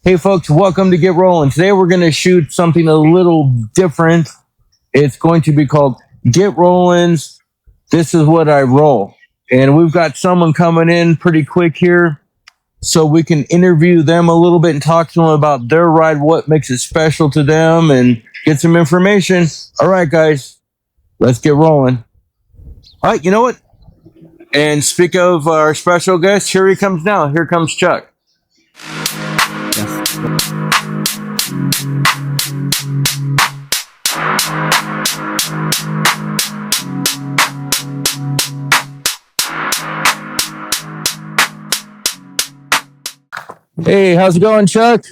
Hey folks, welcome to Get Rolling. Today we're going to shoot something a little different. It's going to be called Get Rollin's This Is What I Roll. And we've got someone coming in pretty quick here so we can interview them a little bit and talk to them about their ride, what makes it special to them, and get some information. All right, guys, let's get rolling. All right, you know what? And speak of our special guest, here he comes now. Here comes Chuck. Hey, how's it going, Chuck?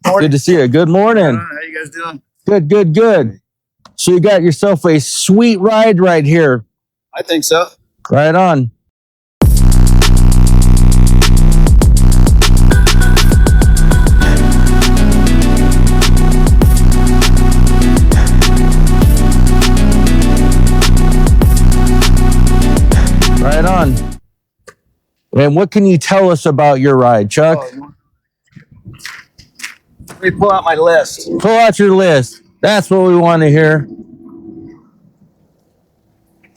Morning. Good to see you. Good morning. How you guys doing? Good. So you got yourself a sweet ride right here. I think so. Right on. Right on. And what can you tell us about your ride, Chuck? Let me pull out my list. Pull out your list. That's what we want to hear.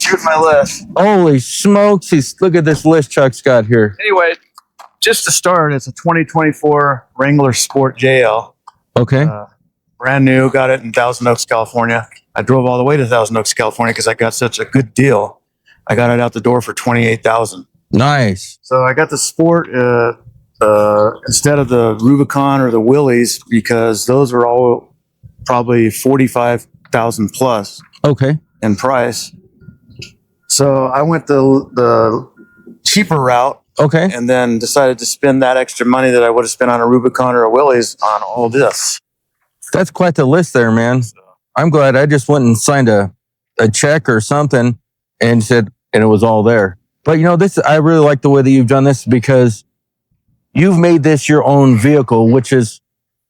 Here's my list. Holy smokes. Look at this list Chuck's got here. Anyway, just to start, it's a 2024 Wrangler Sport JL. Okay. Brand new. Got it in Thousand Oaks, California. I drove all the way to Thousand Oaks, California because I got such a good deal. I got it out the door for $28,000. Nice. So I got the Sport instead of the Rubicon or the Willys because those are all probably $45,000 plus Okay. in price. So I went the cheaper route. Okay. And then decided to spend that extra money that I would have spent on a Rubicon or a Willys on all this. That's quite the list there, man. I'm glad I just went and signed a check or something and it was all there. But you know, I really like the way that you've done this because you've made this your own vehicle,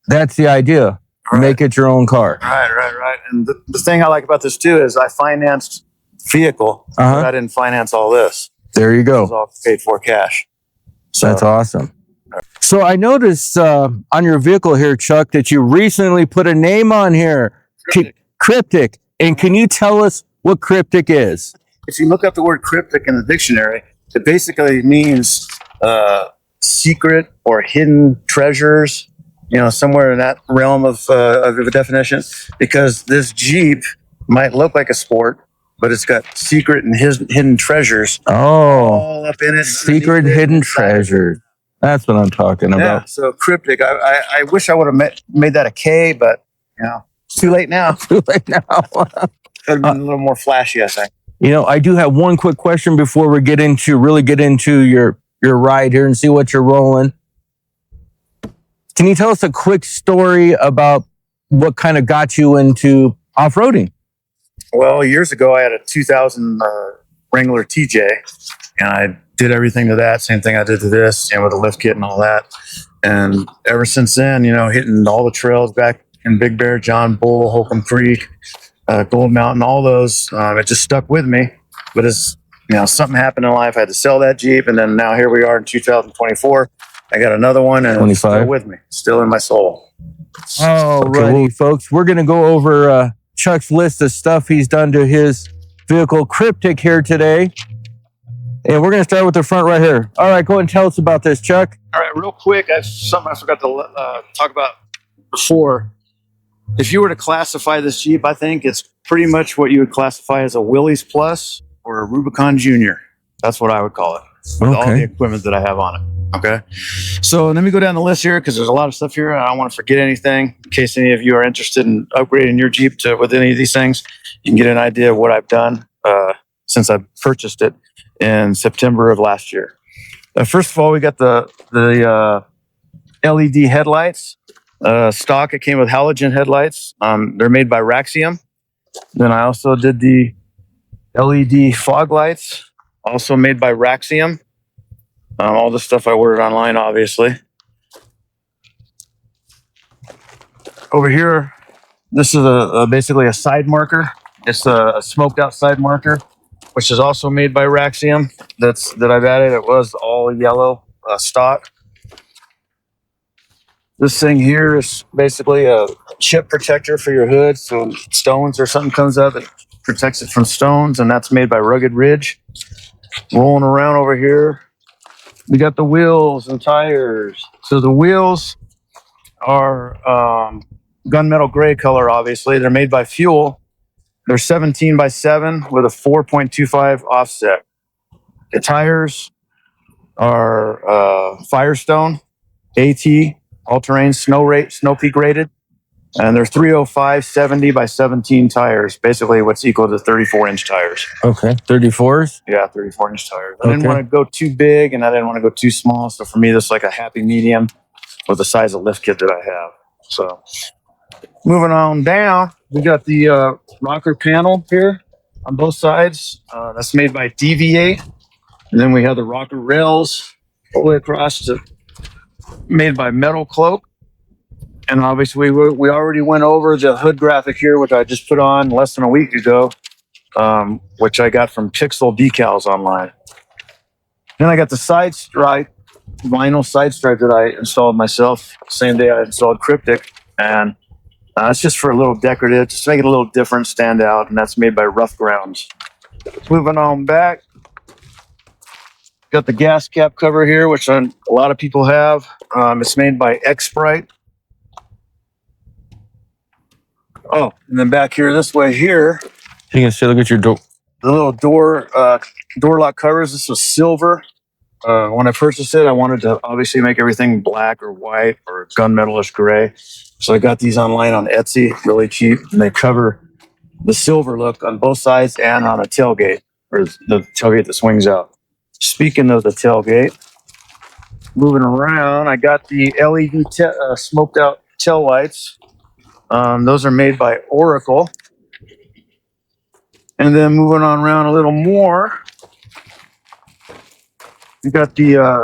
that's the idea. Right. Make it your own car. Right. And the thing I like about this too is I financed vehicle, but I didn't finance all this. There you It was go. all paid for cash. So That's awesome. So I noticed on your vehicle here, Chuck, that you recently put a name on here. Kryptic. And can you tell us what Kryptic is? if you look up the word cryptic in the dictionary, it basically means secret or hidden treasures, somewhere in that realm of a definition, because this Jeep might look like a Sport, but it's got secret and hidden treasures all up in it. Secret hidden treasures. That's what I'm talking about. Yeah, so cryptic. I wish I would have made that a K, but it's too late now. Too late now. Could have been a little more flashy, I think. I do have one quick question before we really get into your ride here and see what you're rolling. Can you tell us a quick story about what kind of got you into off-roading? Well, years ago, I had a 2000 Wrangler TJ, and I did everything to that. Same thing I did to this, with the lift kit and all that. And ever since then, hitting all the trails back in Big Bear, John Bull, Holcomb Creek, Gold Mountain, all those, it just stuck with me. But as something happened in life, I had to sell that Jeep, and then now here we are in 2024. I got another one, and it's still with me, still in my soul. All righty, folks. We're going to go over Chuck's list of stuff he's done to his vehicle Kryptic here today. And we're going to start with the front right here. All right, go ahead and tell us about this, Chuck. All right, real quick, something I forgot to talk about before. If you were to classify this Jeep, I think it's pretty much what you would classify as a Willys Plus or a Rubicon Junior. That's what I would call it, with all the equipment that I have on it. Okay, so let me go down the list here because there's a lot of stuff here. I don't want to forget anything. In case any of you are interested in upgrading your Jeep with any of these things, you can get an idea of what I've done since I purchased it in September of last year. First of all, we got the LED headlights. Stock, it came with halogen headlights. They're made by Raxium. Then I also did the LED fog lights, also made by Raxium. All the stuff I ordered online, obviously. Over here, this is basically a side marker. It's a smoked out side marker, which is also made by Raxium. That I've added. It was all yellow stock. This thing here is basically a chip protector for your hood. So stones or something comes up, it protects it from stones, and that's made by Rugged Ridge. Rolling around over here, we got the wheels and tires. So the wheels are gunmetal gray color, obviously. They're made by Fuel. They're 17 by 7 with a 4.25 offset. The tires are Firestone AT all-terrain snow peak rated, and they're 305 70 by 17 tires, basically what's equal to 34-inch tires. Okay, 34s. Yeah, 34-inch tires. I didn't want to go too big, and I didn't want to go too small. So for me, this is like a happy medium with the size of lift kit that I have. So moving on down, we got the rocker panel here on both sides. That's made by Deviate. And then we have the rocker rails all the way across to made by Metal Cloak. And obviously we already went over the hood graphic here, which I just put on less than a week ago, which I got from Pixel Decals online. Then I got the side stripe, vinyl side stripe that I installed myself. Same day I installed Kryptic. And it's just for a little decorative, just to make it a little different, stand out. And that's made by Rough Grounds. Moving on back. Got the gas cap cover here, which a lot of people have. It's made by X-Sprite. Oh, and then back here, this way here, You can still look at your door. the little door lock covers. This was silver. When I purchased it, I wanted to obviously make everything black or white or gunmetalish gray. So I got these online on Etsy, really cheap, and they cover the silver look on both sides and on a tailgate, or the tailgate that swings out. Speaking of the tailgate, moving around, I got the LED smoked out tail lights. Those are made by Oracle. And then moving on around a little more, you got the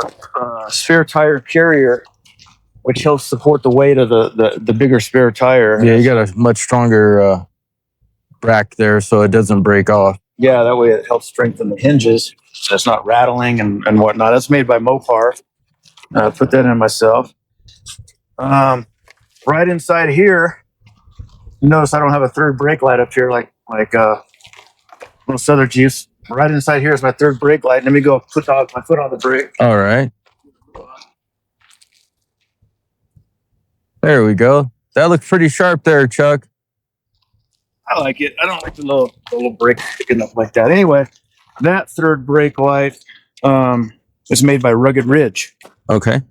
spare tire carrier, which helps support the weight of the bigger spare tire. Yeah, you got a much stronger rack there, so it doesn't break off. Yeah, that way it helps strengthen the hinges. So it's not rattling and whatnot. That's made by Mopar. Put that in myself. Right inside here, you notice I don't have a third brake light up here like most other Jeeps. Right inside here is my third brake light. Let me go put my foot on the brake. All right. There we go. That looks pretty sharp there, Chuck. I like it. I don't like the little brake sticking up like that. Anyway, that third brake light is made by Rugged Ridge. Okay.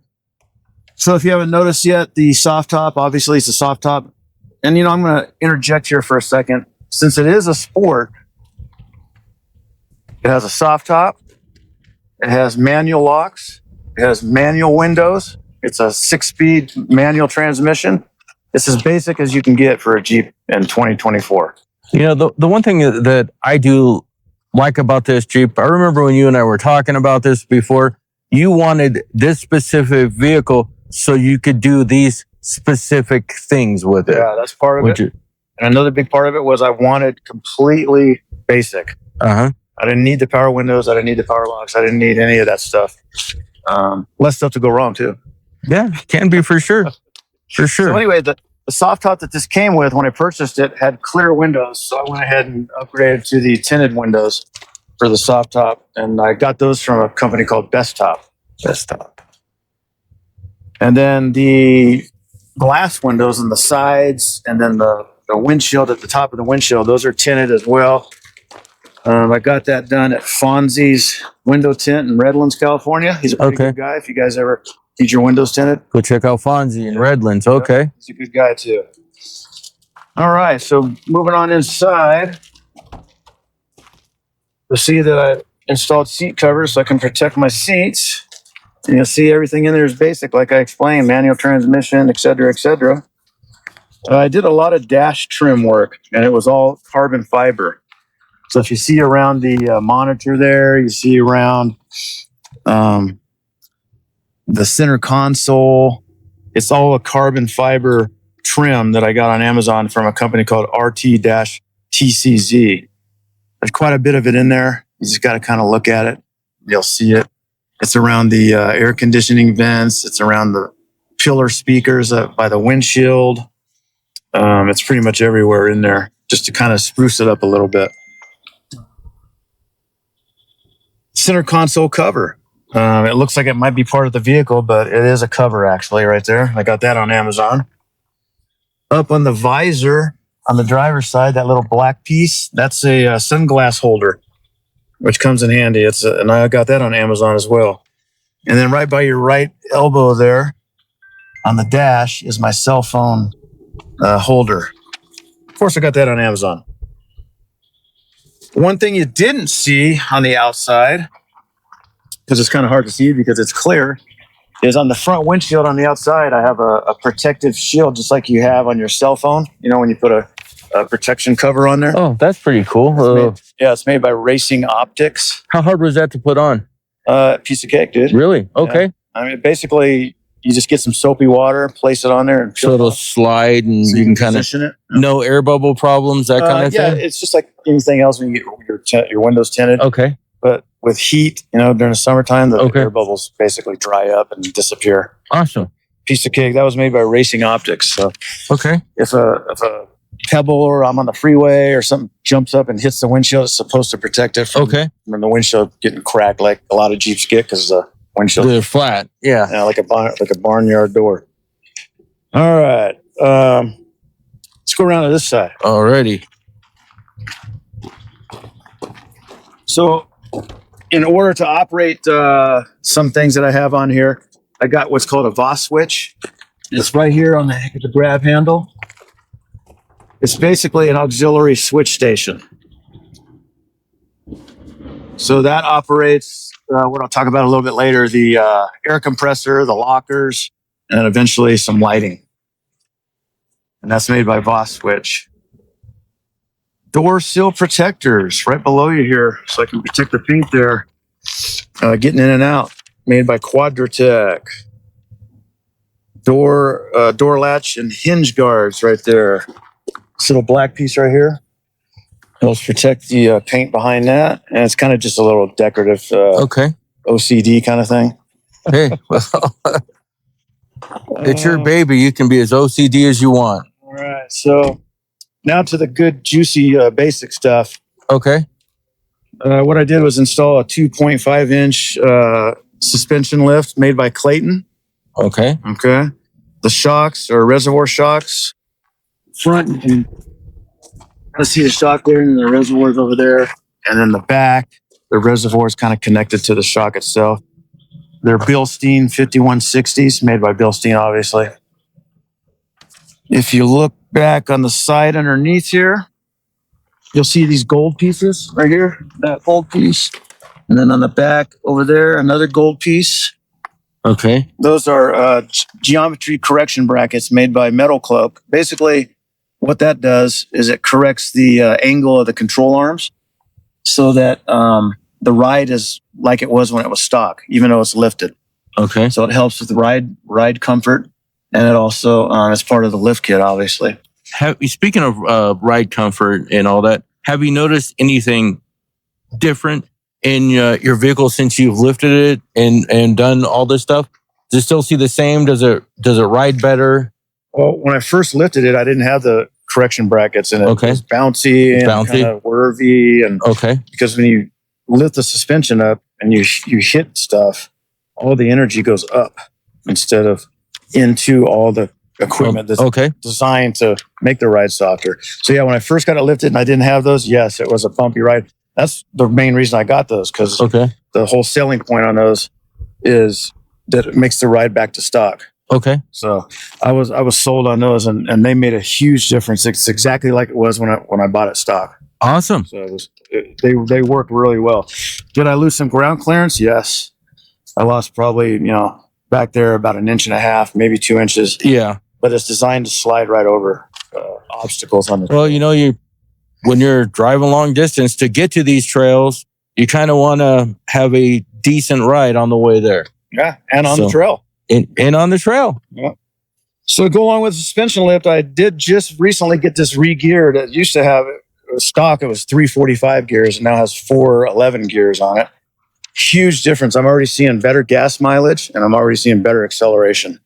So if you haven't noticed yet, the soft top, obviously it's a soft top. And I'm going to interject here for a second. Since it is a sport, it has a soft top. It has manual locks. It has manual windows. It's a 6-speed manual transmission. It's as basic as you can get for a Jeep in 2024. The one thing that I do like about this Jeep, I remember when you and I were talking about this before, you wanted this specific vehicle so you could do these specific things with it. Yeah, that's part of it. And another big part of it was I wanted completely basic. Uh-huh. I didn't need the power windows. I didn't need the power locks. I didn't need any of that stuff. Less stuff to go wrong, too. Yeah, can be for sure. For sure. So anyway, the soft top that this came with when I purchased it had clear windows. So I went ahead and upgraded to the tinted windows for the soft top. And I got those from a company called Best Top. And then the glass windows on the sides and then the windshield at the top of the windshield, those are tinted as well. I got that done at Fonzie's Window Tint in Redlands, California. He's a pretty good guy. If you guys ever need your windows tinted, go check out Fonzie in Redlands. Okay. He's a good guy too. All right, so moving on inside, you'll see that I installed seat covers so I can protect my seats. And you'll see everything in there is basic, like I explained, manual transmission, et cetera, et cetera. I did a lot of dash trim work, and it was all carbon fiber. So if you see around the monitor there, you see around the center console, it's all a carbon fiber trim that I got on Amazon from a company called RT-TCZ. There's quite a bit of it in there. You just got to kind of look at it. You'll see it. It's around the air conditioning vents. It's around the pillar speakers by the windshield. It's pretty much everywhere in there, just to kind of spruce it up a little bit. Center console cover. It looks like it might be part of the vehicle, but it is a cover actually right there. I got that on Amazon. Up on the visor on the driver's side, that little black piece, that's a sunglass holder, which comes in handy. And I got that on Amazon as well. And then right by your right elbow there on the dash is my cell phone holder. Of course, I got that on Amazon. One thing you didn't see on the outside, because it's kind of hard to see because it's clear, is on the front windshield on the outside, I have a protective shield just like you have on your cell phone. You know, when you put a protection cover on there. Oh, that's pretty cool. It's made by Racing Optics. How hard was that to put on? Piece of cake, dude. Really? Okay. Yeah. I mean, basically, you just get some soapy water, place it on there, and so it'll slide, and so you can kind of it. No air bubble problems, that kind of thing. Yeah, it's just like anything else when you get your windows tinted. Okay. But with heat, you know, during the summertime, the Okay. air bubbles basically dry up and disappear. Awesome. Piece of cake. That was made by Racing Optics. So Okay. if a pebble or I'm on the freeway or something jumps up and hits the windshield, it's supposed to protect it from the windshield getting cracked, like a lot of Jeeps get because the windshield They're flat. Yeah. like a barnyard door. All right, let's go around to this side. Alrighty. So, in order to operate some things that I have on here, I got what's called a VOS switch. It's right here on the grab handle. It's basically an auxiliary switch station. So that operates what I'll talk about a little bit later, the air compressor, the lockers, and then eventually some lighting. And that's made by VOS switch. Door sill protectors right below you here, so I can protect the paint there. Getting in and out, made by Quadratec. Door latch and hinge guards right there. This little black piece right here helps protect the paint behind that, and it's kind of just a little decorative OCD kind of thing. Hey, well, it's your baby. You can be as OCD as you want. All right, so now to the good, juicy, basic stuff. Okay. What I did was install a 2.5-inch suspension lift made by Clayton. Okay. Okay. The shocks are reservoir shocks. Front, you can kind of see the shock there, and the reservoir's over there. And then the back, the reservoir is kind of connected to the shock itself. They're Bilstein 5160s, made by Bilstein, obviously. If you look back on the side underneath here, you'll see these gold pieces right here, that gold piece. And then on the back over there, another gold piece. Okay. Those are geometry correction brackets made by Metal Cloak. Basically, what that does is it corrects the angle of the control arms so that the ride is like it was when it was stock, even though it's lifted. Okay. So it helps with the ride comfort, and it also is part of the lift kit, obviously. Speaking of ride comfort and all that, have you noticed anything different in your vehicle since you've lifted it and done all this stuff? Does it still see the same? Does it ride better? Well, when I first lifted it, I didn't have the correction brackets in it. Okay. It was bouncy and kind of whirvy. And because when you lift the suspension up and you hit stuff, all the energy goes up instead of into all the equipment that's designed to make the ride softer. So yeah, when I first got it lifted and I didn't have those, yes, it was a bumpy ride. That's the main reason I got those, because the whole selling point on those is that it makes the ride back to stock. Okay. So I was sold on those, and they made a huge difference. It's exactly like it was when I bought it stock. Awesome. So they work really well. Did I lose some ground clearance? Yes. I lost probably, back there about 1.5 inches, maybe 2 inches. Yeah. But it's designed to slide right over obstacles on the Well, when you're driving long distance to get to these trails, you kind of want to have a decent ride on the way there. Yeah, and on the trail. And on the trail. Yeah. So to go along with the suspension lift, I did just recently get this re-geared. It used to have stock, it was 345 gears, and now has 411 gears on it. Huge difference. I'm already seeing better gas mileage, and I'm already seeing better acceleration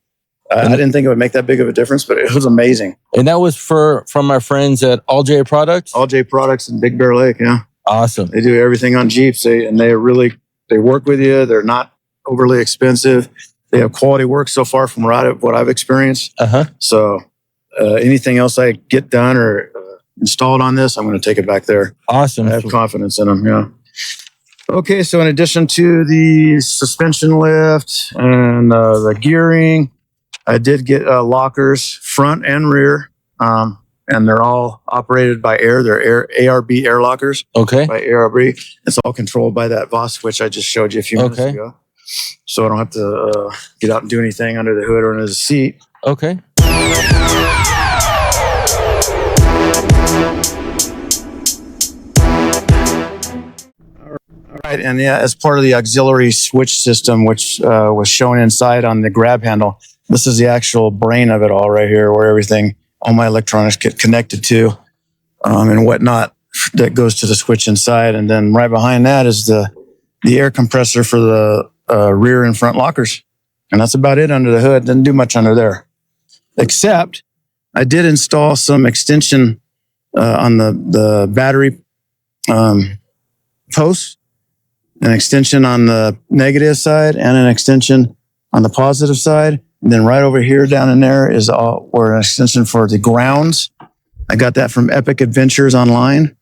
I didn't think it would make that big of a difference, but it was amazing. And that was from my friends at All J Products? All J Products in Big Bear Lake, yeah. Awesome. They do everything on Jeeps. They work with you. They're not overly expensive. They have quality work so far from what I've experienced. So anything else I get done or installed on this, I'm going to take it back there. Awesome. I have confidence in them, yeah. Okay, so in addition to the suspension lift and the gearing, I did get lockers, front and rear, and they're all operated by air. They're ARB air lockers. Okay. By ARB. It's all controlled by that Voss switch I just showed you a few minutes ago. So I don't have to get out and do anything under the hood or under the seat. Okay. All right, and yeah, as part of the auxiliary switch system, which was shown inside on the grab handle, this is the actual brain of it all right here, where all my electronics get connected to and whatnot that goes to the switch inside. And then right behind that is the air compressor for the rear and front lockers. And that's about it under the hood. Didn't do much under there. Except I did install some extension on the battery posts, an extension on the negative side and an extension on the positive side. And then right over here down in there is an extension for the grounds. I got that from Epic Adventures online.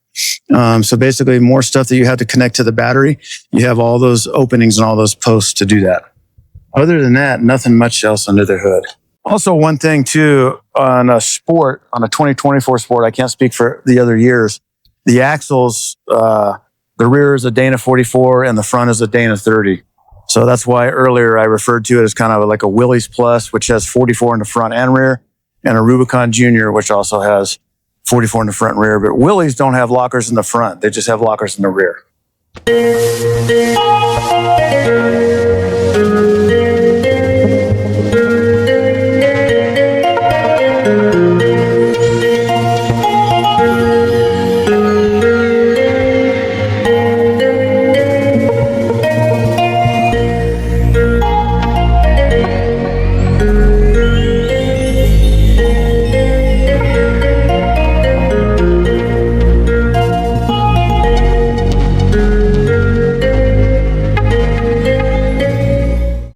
So basically more stuff that you have to connect to the battery. You have all those openings and all those posts to do that. Other than that, nothing much else under the hood. Also, one thing too, on a 2024 Sport, I can't speak for the other years, the axles, the rear is a Dana 44 and the front is a Dana 30. So that's why earlier I referred to it as kind of like a Willys Plus, which has 44 in the front and rear, and a Rubicon Junior, which also has 44 in the front and rear. But Willys don't have lockers in the front. They just have lockers in the rear.